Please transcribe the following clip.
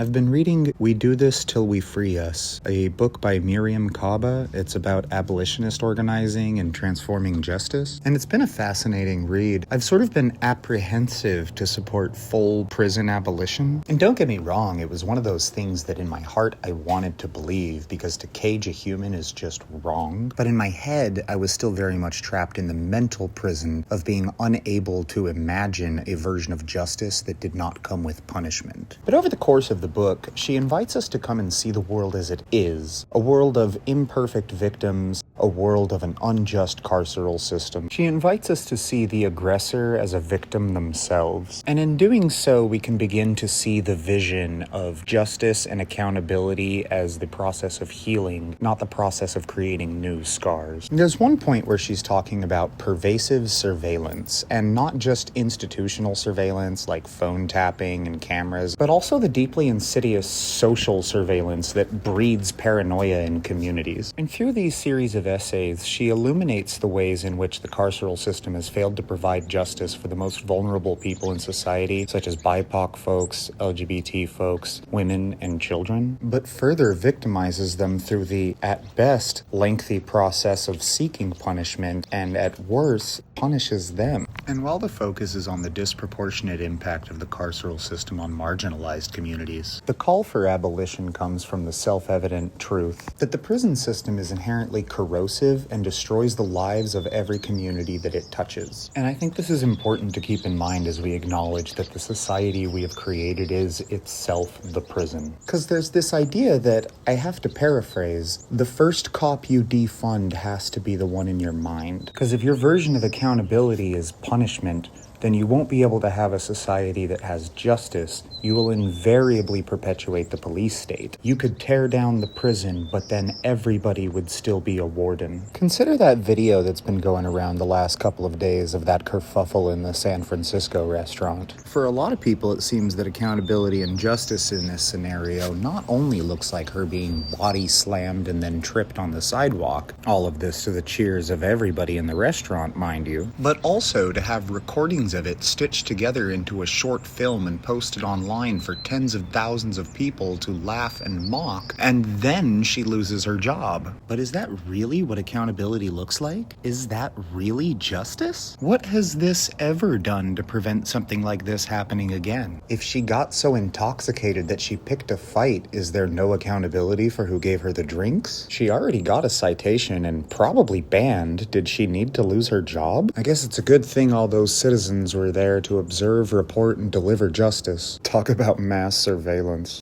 I've been reading We Do This Till We Free Us, a book by Miriam Kaba. It's about abolitionist organizing and transforming justice, and it's been a fascinating read. I've sort of been apprehensive to support full prison abolition. And don't get me wrong, it was one of those things that in my heart I wanted to believe, because to cage a human is just wrong. But in my head, I was still very much trapped in the mental prison of being unable to imagine a version of justice that did not come with punishment. But over the course of the book, she invites us to come and see the world as it is. A world of imperfect victims, a world of an unjust carceral system. She invites us to see the aggressor as a victim themselves. And in doing so, we can begin to see the vision of justice and accountability as the process of healing, not the process of creating new scars. There's one point where she's talking about pervasive surveillance, and not just institutional surveillance like phone tapping and cameras, but also the deeply insidious social surveillance that breeds paranoia in communities. And through these series of essays, she illuminates the ways in which the carceral system has failed to provide justice for the most vulnerable people in society, such as BIPOC folks, LGBT folks, women, and children, but further victimizes them through the, at best, lengthy process of seeking punishment, and at worst, punishes them. And while the focus is on the disproportionate impact of the carceral system on marginalized communities, the call for abolition comes from the self-evident truth that the prison system is inherently corrosive and destroys the lives of every community that it touches. And I think this is important to keep in mind as we acknowledge that the society we have created is itself the prison. Because there's this idea that, I have to paraphrase, the first cop you defund has to be the one in your mind. Because if your version of accountability is punishment, then you won't be able to have a society that has justice. You will invariably perpetuate the police state. You could tear down the prison, but then everybody would still be a warden. Consider that video that's been going around the last couple of days of that kerfuffle in the San Fransisco restaurant. For a lot of people, it seems that accountability and justice in this scenario not only looks like her being body slammed and then tripped on the sidewalk, all of this to the cheers of everybody in the restaurant, mind you, but also to have recordings of it stitched together into a short film and posted online for tens of thousands of people to laugh and mock, and then she loses her job. But is that really what accountability looks like? Is that really justice? What has this ever done to prevent something like this happening again? If she got so intoxicated that she picked a fight, is there no accountability for who gave her the drinks? She already got a citation and probably banned. Did she need to lose her job? I guess it's a good thing all those citizens were there to observe, report, and deliver justice. Talk about mass surveillance.